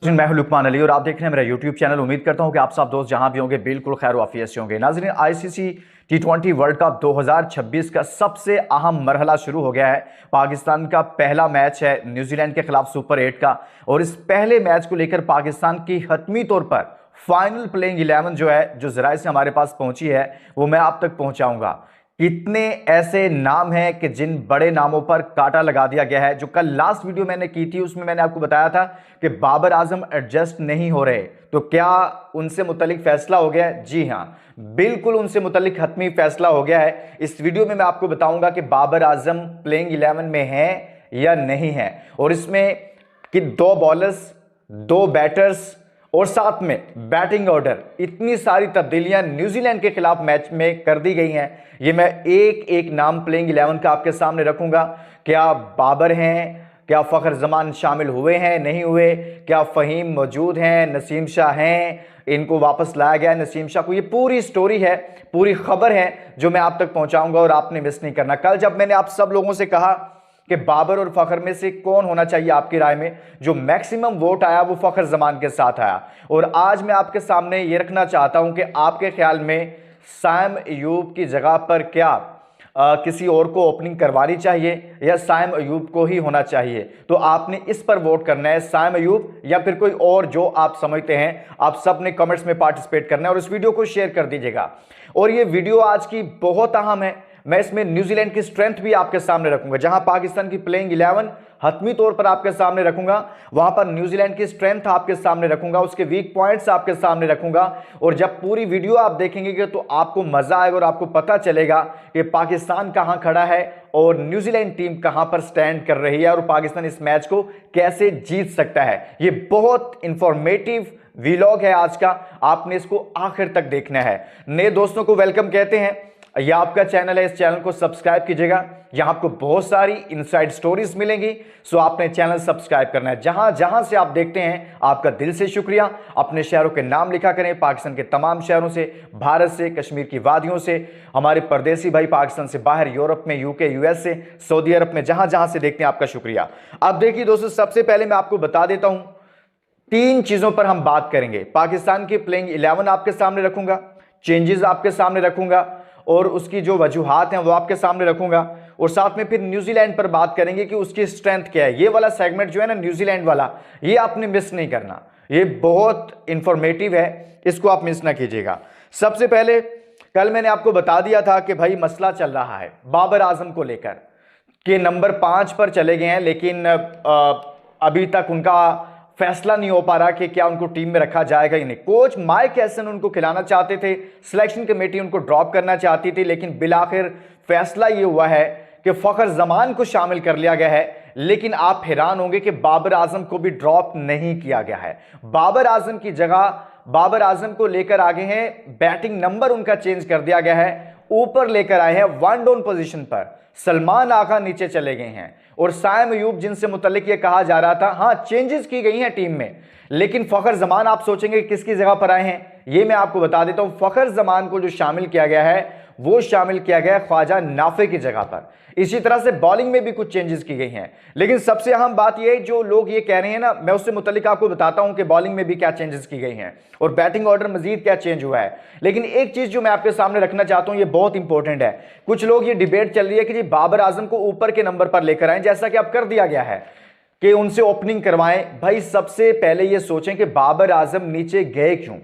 मैं हूं लुकमान अली और आप देख रहे हैं मेरा यूट्यूब चैनल। उम्मीद करता हूं कि आप सब दोस्त जहां भी होंगे बिल्कुल खैर वाफियत से होंगे। नाज़रीन, आईसीसी T20 वर्ल्ड कप 2026 का सबसे अहम मरहला शुरू हो गया है। पाकिस्तान का पहला मैच है न्यूजीलैंड के खिलाफ सुपर 8 का, और इस पहले मैच को लेकर पाकिस्तान की हतमी तौर पर फाइनल प्लेइंग 11 जो है, जो जराए से हमारे पास पहुंची है, वो मैं आप तक पहुंचाऊंगा। कितने ऐसे नाम हैं कि जिन बड़े नामों पर कांटा लगा दिया गया है। जो कल लास्ट वीडियो मैंने की थी उसमें मैंने आपको बताया था कि बाबर आजम एडजस्ट नहीं हो रहे, तो क्या उनसे मुतल्लिक फैसला हो गया है? जी हां, बिल्कुल उनसे मुतल्लिक हतमी फैसला हो गया है। इस वीडियो में मैं आपको बताऊंगा कि बाबर आजम प्लेइंग 11 में है या नहीं है, और इसमें कि 2 बॉलर्स, 2 बैटर्स और साथ में बैटिंग ऑर्डर, इतनी सारी तब्दीलियां न्यूजीलैंड के खिलाफ मैच में कर दी गई हैं। ये मैं एक एक नाम प्लेइंग 11 का आपके सामने रखूंगा। क्या बाबर हैं? क्या फखर जमान शामिल हुए हैं, नहीं हुए? क्या फहीम मौजूद हैं? नसीम शाह हैं? इनको वापस लाया गया है नसीम शाह को? ये पूरी स्टोरी है, पूरी खबर है जो मैं आप तक पहुंचाऊंगा और आपने मिस नहीं करना। कल जब मैंने आप सब लोगों से कहा कि बाबर और फखर में से कौन होना चाहिए आपकी राय में, जो मैक्सिमम वोट आया वो फखर जमान के साथ आया। और आज मैं आपके सामने ये रखना चाहता हूं कि आपके ख्याल में साइम अयूब की जगह पर क्या किसी और को ओपनिंग करवानी चाहिए या साइम अयूब को ही होना चाहिए? तो आपने इस पर वोट करना है, साइम अयूब या फिर कोई और जो आप समझते हैं। आप सब ने कमेंट्स में पार्टिसिपेट करना है और इस वीडियो को शेयर कर दीजिएगा। और ये वीडियो आज की बहुत अहम है। मैं इसमें न्यूजीलैंड की स्ट्रेंथ भी आपके सामने रखूंगा। जहां पाकिस्तान की प्लेइंग 11 हतमी तौर पर आपके सामने रखूंगा, वहां पर न्यूजीलैंड की स्ट्रेंथ आपके सामने रखूंगा, उसके वीक पॉइंट्स आपके सामने रखूंगा। और जब पूरी वीडियो आप देखेंगे तो आपको मजा आएगा और आपको पता चलेगा कि पाकिस्तान कहां खड़ा है और न्यूजीलैंड टीम कहां पर स्टैंड कर रही है और पाकिस्तान इस मैच को कैसे जीत सकता है। यह बहुत इंफॉर्मेटिव वीलॉग है आज का, आपने इसको आखिर तक देखना है। नए दोस्तों को वेलकम कहते हैं, यह आपका चैनल है, इस चैनल को सब्सक्राइब कीजिएगा। यहां आपको बहुत सारी इनसाइड स्टोरीज मिलेंगी, सो आपने चैनल सब्सक्राइब करना है। जहां जहां से आप देखते हैं आपका दिल से शुक्रिया। अपने शहरों के नाम लिखा करें, पाकिस्तान के तमाम शहरों से, भारत से, कश्मीर की वादियों से, हमारे परदेसी भाई पाकिस्तान से बाहर, यूरोप में, यूके, यूएस से, सऊदी अरब में, जहां जहां से देखते हैं आपका शुक्रिया। अब देखिए दोस्तों, सबसे पहले मैं आपको बता देता हूं 3 चीजों पर हम बात करेंगे। पाकिस्तान की प्लेइंग 11 आपके सामने रखूंगा, चेंजेस आपके सामने रखूंगा और उसकी जो वजूहात हैं वो आपके सामने रखूंगा, और साथ में फिर न्यूजीलैंड पर बात करेंगे कि उसकी स्ट्रेंथ क्या है। ये वाला सेगमेंट जो है ना न्यूजीलैंड वाला, ये आपने मिस नहीं करना, ये बहुत इंफॉर्मेटिव है, इसको आप मिस ना कीजिएगा। सबसे पहले कल मैंने आपको बता दिया था कि भाई मसला चल रहा है बाबर आजम को लेकर, कि नंबर 5 पर चले गए हैं, लेकिन अभी तक उनका फैसला नहीं हो पा रहा कि क्या उनको टीम में रखा जाएगा या नहीं। कोच माइक हैसन उनको खिलाना चाहते थे, सिलेक्शन कमेटी उनको ड्रॉप करना चाहती थी, लेकिन बिलाखिर फैसला ये हुआ है कि फखर जमान को शामिल कर लिया गया है। लेकिन आप हैरान होंगे कि बाबर आजम को भी ड्रॉप नहीं किया गया है। बाबर आजम की जगह बाबर आजम को लेकर आगे हैं, बैटिंग नंबर उनका चेंज कर दिया गया है, ऊपर लेकर आए हैं 1 डाउन पोजीशन पर सलमान आगा नीचे चले गए हैं, और साइम अयूब जिनसे मुतल्लिक ये कहा जा रहा था, हां चेंजेस की गई हैं टीम में, लेकिन फखर जमान आप सोचेंगे किसकी जगह पर आए हैं, ये मैं आपको बता देता हूं। फखर जमान को जो शामिल किया गया है वो शामिल किया गया है ख्वाजा नाफे की जगह पर। इसी तरह से बॉलिंग में भी कुछ चेंजेस की गई हैं, लेकिन सबसे अहम बात यह है, जो लोग ये कह रहे हैं ना, मैं उससे मुतल्लिक आपको बताता हूं कि बॉलिंग में भी क्या चेंजेस की गई हैं और बैटिंग ऑर्डर मजीद क्या चेंज हुआ है। लेकिन एक चीज जो मैं आपके सामने रखना चाहता हूं, ये बहुत इंपॉर्टेंट है। कुछ लोग ये डिबेट चल रही है कि जी बाबर आजम को ऊपर के नंबर पर लेकर आए, जैसा कि अब कर दिया गया है कि उनसे ओपनिंग करवाएं। भाई सबसे पहले ये सोचें कि बाबर आजम नीचे गए क्यों?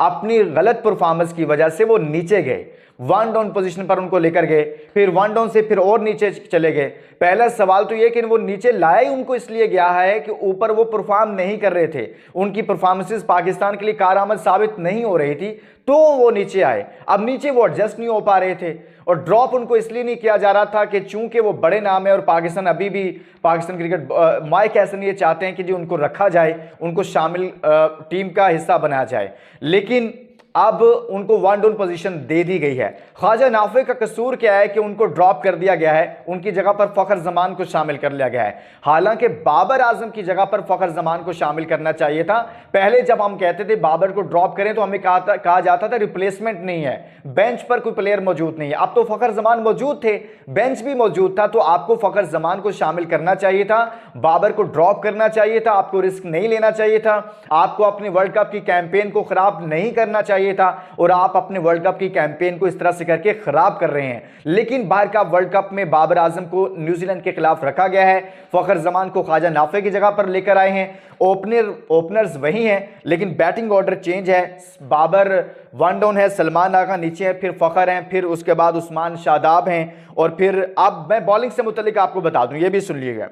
अपनी गलत परफॉर्मेंस की वजह से वो नीचे गए, 1 डाउन पोजीशन पर उनको लेकर गए, फिर 1 डाउन से फिर और नीचे चले गए। पहला सवाल तो ये कि वो नीचे लाए उनको इसलिए गया है कि ऊपर वो परफॉर्म नहीं कर रहे थे, उनकी परफॉर्मेंसेस पाकिस्तान के लिए कारआमद साबित नहीं हो रही थी, तो वो नीचे आए। अब नीचे वो एडजस्ट नहीं हो पा रहे थे, और ड्रॉप उनको इसलिए नहीं किया जा रहा था कि चूंकि वो बड़े नाम है और पाकिस्तान अभी भी, पाकिस्तान क्रिकेट माइक हैसन ये चाहते हैं कि जी उनको रखा जाए, उनको शामिल टीम का हिस्सा बनाया जाए। लेकिन अब उनको वन डाउन पोजीशन दे दी गई है। ख्वाजा नाफे का कसूर क्या है कि उनको ड्रॉप कर दिया गया है, उनकी जगह पर फखर जमान को शामिल कर लिया गया है। हालांकि बाबर आजम की जगह पर फखर जमान को शामिल करना चाहिए था। पहले जब हम कहते थे बाबर को ड्रॉप करें तो हमें कहा जाता था रिप्लेसमेंट नहीं है, बेंच पर कोई प्लेयर मौजूद नहीं है। अब तो फखर जमान मौजूद थे, बेंच भी मौजूद था, तो आपको फखर जमान को शामिल करना चाहिए था, बाबर को ड्रॉप करना चाहिए था, आपको रिस्क नहीं लेना चाहिए था, आपको अपनी वर्ल्ड कप की कैंपेन को खराब नहीं करना चाहिए था। और आप अपने वर्ल्ड कप की कैंपेन को इस तरह से करके खराब कर रहे हैं। लेकिन बाहर का वर्ल्ड कप में बाबर आजम को न्यूजीलैंड के खिलाफ रखा गया है, फखर जमान को ख्वाजा नाफे की जगह पर लेकर आए हैं। ओपनर्स वही हैं, लेकिन बैटिंग ऑर्डर चेंज है। बाबर वन डाउन है, सलमान आगा नीचे है, फिर फखर हैं, फिर उसके बाद उस्मान शादाब हैं, और फिर अब मैं बॉलिंग से मुतल्लिक आपको बता दूं, ये भी सुन लीजिएगा।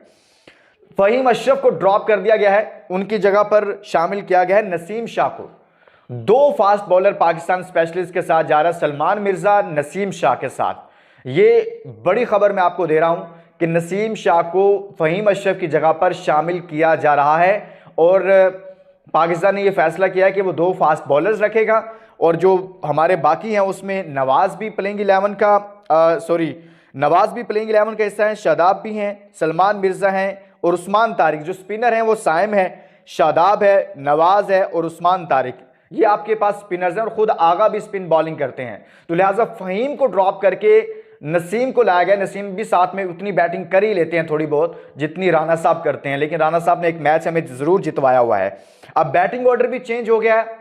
फहीम अशरफ को ड्रॉप कर दिया गया है, उनकी जगह पर शामिल किया गया है नसीम शाह को। दो फास्ट बॉलर पाकिस्तान स्पेशलिस्ट के साथ जा रहा है, सलमान मिर्जा नसीम शाह के साथ। ये बड़ी खबर मैं आपको दे रहा हूं कि नसीम शाह को फहीम अशरफ की जगह पर शामिल किया जा रहा है, और पाकिस्तान ने यह फैसला किया है कि वो दो फास्ट बॉलर्स रखेगा, और जो हमारे बाकी हैं उसमें नवाज भी प्लेइंग 11 का हिस्सा है, शादाब भी हैं, सलमान मिर्जा हैं, और उस्मान तारिक। जो स्पिनर हैं वो साइम है, शादाब है, नवाज है और उस्मान तारिक। ये आपके पास स्पिनर्स हैं, और खुद आगा भी स्पिन बॉलिंग करते हैं। तो लिहाजा फहीम को ड्रॉप करके नसीम को लाया गया। नसीम भी साथ में उतनी बैटिंग कर ही लेते हैं थोड़ी बहुत जितनी राना साहब करते हैं, लेकिन राना साहब ने एक मैच हमें जरूर जितवाया हुआ है। अब बैटिंग ऑर्डर भी चेंज हो गया है,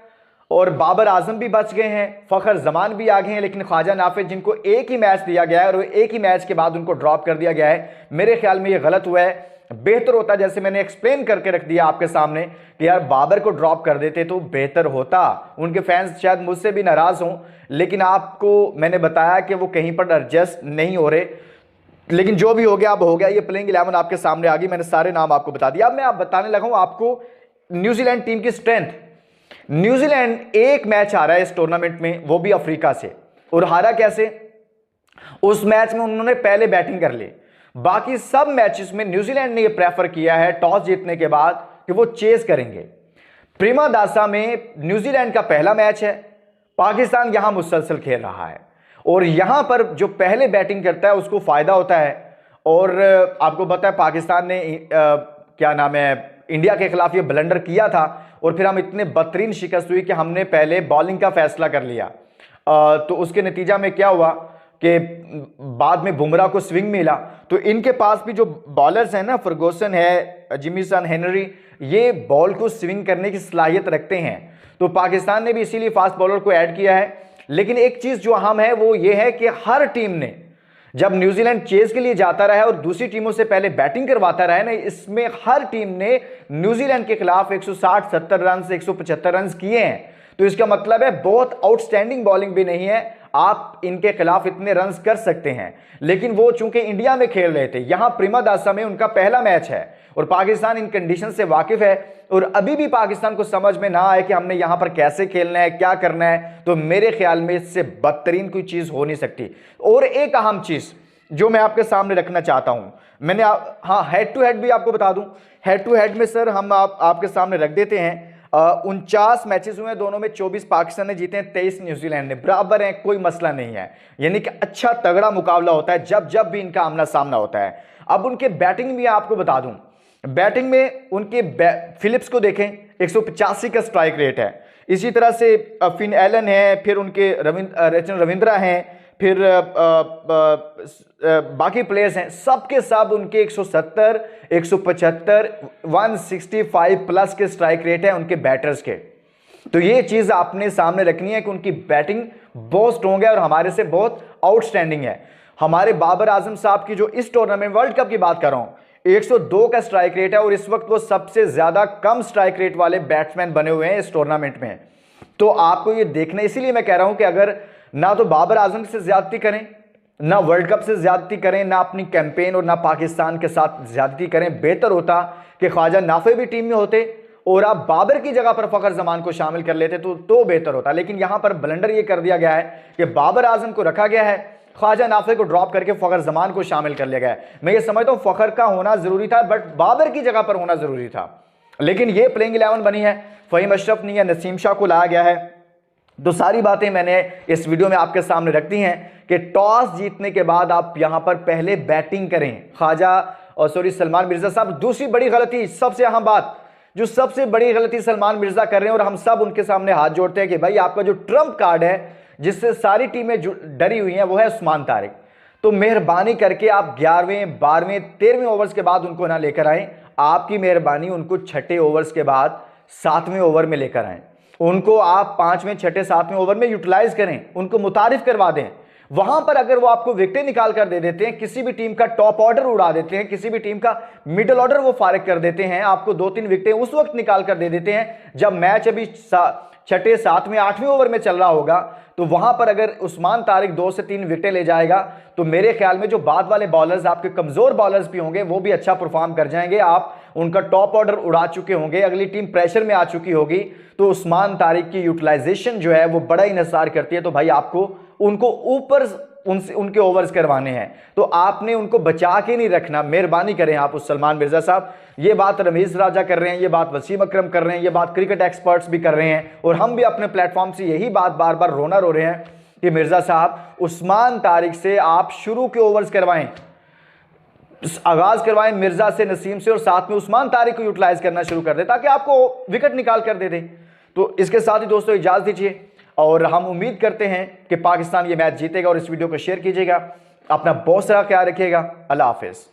और बाबर आजम भी बच गए हैं, फखर जमान भी आ गए हैं, लेकिन ख्वाजा नाफे जिनको एक ही मैच दिया गया है और एक ही मैच के बाद उनको ड्रॉप कर दिया गया है, मेरे ख्याल में ये गलत हुआ है। बेहतर होता, जैसे मैंने एक्सप्लेन करके रख दिया आपके सामने कि यार बाबर को ड्रॉप कर देते तो बेहतर होता। उनके फैंस शायद मुझसे भी नाराज हों, लेकिन आपको मैंने बताया कि वो कहीं पर एडजस्ट नहीं हो रहे। लेकिन जो भी हो गया अब हो गया। ये प्लेइंग 11 आपके सामने आ गई, मैंने सारे नाम आपको बता दिया। अब मैं बताने लगा हूं आपको न्यूजीलैंड टीम की स्ट्रेंथ। न्यूजीलैंड एक मैच हारा है इस टूर्नामेंट में, वो भी अफ्रीका से। और हारा कैसे? उस मैच में उन्होंने पहले बैटिंग कर ली। बाकी सब मैचेस में न्यूजीलैंड ने यह प्रेफर किया है टॉस जीतने के बाद कि वो चेस करेंगे। प्रेमदासा में न्यूजीलैंड का पहला मैच है, पाकिस्तान यहां मुसलसल खेल रहा है, और यहां पर जो पहले बैटिंग करता है उसको फायदा होता है। और आपको पता है पाकिस्तान ने क्या नाम है, इंडिया के खिलाफ ये ब्लंडर किया था, और फिर हम इतने बदतरीन शिकस्त हुई कि हमने पहले बॉलिंग का फैसला कर लिया। तो उसके नतीजा में क्या हुआ कि बाद में बुमराह को स्विंग मिला। तो इनके पास भी जो बॉलर्स हैं ना, फर्गूसन है, जिमीसन, हेनरी, ये बॉल को स्विंग करने की सलाहियत रखते हैं। तो पाकिस्तान ने भी इसीलिए फास्ट बॉलर को ऐड किया है। लेकिन एक चीज जो अहम है वो ये है कि हर टीम ने, जब न्यूजीलैंड चेज के लिए जाता रहा है और दूसरी टीमों से पहले बैटिंग करवाता रहा है ना, इसमें हर टीम ने न्यूजीलैंड के खिलाफ 160-70 रन से 175 रन किए हैं। तो इसका मतलब है बहुत आउटस्टैंडिंग बॉलिंग भी नहीं है, आप इनके खिलाफ इतने रन्स कर सकते हैं। लेकिन वो चूंकि इंडिया में खेल रहे थे, यहां प्रेमदासा में उनका पहला मैच है, और पाकिस्तान इन कंडीशन से वाकिफ है, और अभी भी पाकिस्तान को समझ में ना आए कि हमने यहां पर कैसे खेलना है, क्या करना है। तो मेरे ख्याल में इससे बदतरीन कोई चीज हो नहीं सकती। और एक अहम चीज जो मैं आपके सामने रखना चाहता हूं, मैंने हेड टू हेड भी आपको बता दूं। हेड टू हेड में सर हम आपके सामने रख देते हैं। 49 मैचेस हुए हैं, दोनों में 24 पाकिस्तान ने जीते हैं, 23 न्यूजीलैंड ने, बराबर है, कोई मसला नहीं है। यानी कि अच्छा तगड़ा मुकाबला होता है जब जब भी इनका आमना सामना होता है। अब उनके बैटिंग भी आपको बता दूं, बैटिंग में उनके फिलिप्स को देखें, 185 का स्ट्राइक रेट है। इसी तरह से फिन एलन है, फिर उनके रविंद्रा हैं, फिर बाकी प्लेयर्स हैं, सबके सब उनके 170, 175, 165 प्लस के स्ट्राइक रेट है उनके बैटर्स के। तो ये चीज आपने सामने रखनी है कि उनकी बैटिंग बहुत स्ट्रॉन्ग है और हमारे से बहुत आउटस्टैंडिंग है। हमारे बाबर आजम साहब की जो इस टूर्नामेंट वर्ल्ड कप की बात कर रहा हूं, 102 का स्ट्राइक रेट है, और इस वक्त वो सबसे ज्यादा कम स्ट्राइक रेट वाले बैट्समैन बने हुए हैं इस टूर्नामेंट में। तो आपको ये देखना, इसीलिए मैं कह रहा हूं कि अगर ना तो बाबर आजम से ज्यादती करें, ना वर्ल्ड कप से ज्यादती करें, ना अपनी कैंपेन और ना पाकिस्तान के साथ ज्यादती करें, बेहतर होता कि ख्वाजा नाफे भी टीम में होते और आप बाबर की जगह पर फखर जमान को शामिल कर लेते तो बेहतर होता। लेकिन यहां पर ब्लंडर ये कर दिया गया है कि बाबर आजम को रखा गया है, ख्वाजा नाफे को ड्रॉप करके फखर जमान को शामिल कर लिया गया है। मैं ये समझता हूं फखर का होना जरूरी था, बट बाबर की जगह पर होना जरूरी था। लेकिन ये प्लेइंग 11 बनी है, फहीम अशरफ नहीं है, नसीम शाह को लाया गया है, तो सारी बातें मैंने इस वीडियो में आपके सामने रख दी हैं कि टॉस जीतने के बाद आप यहां पर पहले बैटिंग करें। ख्वाजा और सलमान मिर्जा साहब, दूसरी बड़ी गलती, सबसे अहम बात, जो सबसे बड़ी गलती सलमान मिर्जा कर रहे हैं और हम सब उनके सामने हाथ जोड़ते हैं कि भाई आपका जो ट्रम्प कार्ड है जिससे सारी टीमें डरी हुई हैं वो है उस्मान तारिक। तो मेहरबानी करके आप 11वें 12वें 13वें ओवर्स के बाद उनको ना लेकर आएं। आपकी मेहरबानी उनको छठे ओवर्स के बाद 7वें ओवर में लेकर आएं। उनको आप 5वें 6ठे 7वें ओवर में यूटिलाइज करें, उनको मुतारिफ करवा दें। वहां पर अगर वो आपको विकेटें निकाल कर दे देते हैं, किसी भी टीम का टॉप ऑर्डर उड़ा देते हैं, किसी भी टीम का मिडिल ऑर्डर वो फारिग कर देते हैं, आपको 2-3 विकेटें उस वक्त निकाल कर दे देते हैं जब मैच अभी 6ठे 7वें 8वें ओवर में चल रहा होगा, तो वहां पर अगर उस्मान तारिक 2 से 3 विकेटें ले जाएगा तो मेरे ख्याल में जो बाद वाले बॉलर्स, आपके कमजोर बॉलर्स भी होंगे, वो भी अच्छा परफॉर्म कर जाएंगे। आप उनका टॉप ऑर्डर उड़ा चुके होंगे, अगली टीम प्रेशर में आ चुकी होगी, तो उस्मान तारिक की यूटिलाइजेशन जो है वो बड़ा इन्हिसार करती है। तो भाई आपको उनको ऊपर उनके ओवर्स करवाने हैं, तो आपने उनको बचा के नहीं रखना। मेहरबानी करें आप उस सलमान मिर्जा साहब। ये बात रमीज राजा कर रहे हैं, ये बात वसीम अकरम कर रहे हैं, ये बात क्रिकेट एक्सपर्ट्स भी कर रहे हैं, और हम भी अपने प्लेटफॉर्म से यही बात बार बार रो रहे हैं कि मिर्जा साहब उस्मान तारिक से आप शुरू के ओवर्स करवाएं, आगाज करवाएं मिर्जा से, नसीम से, और साथ में उस्मान तारिक को यूटिलाइज करना शुरू कर दे ताकि आपको विकेट निकाल कर दे दे। तो इसके साथ ही दोस्तों इजाजत दीजिए, और हम उम्मीद करते हैं कि पाकिस्तान ये मैच जीतेगा। और इस वीडियो को शेयर कीजिएगा, अपना बहुत सारा ख्याल रखिएगा। अल्लाह हाफिज।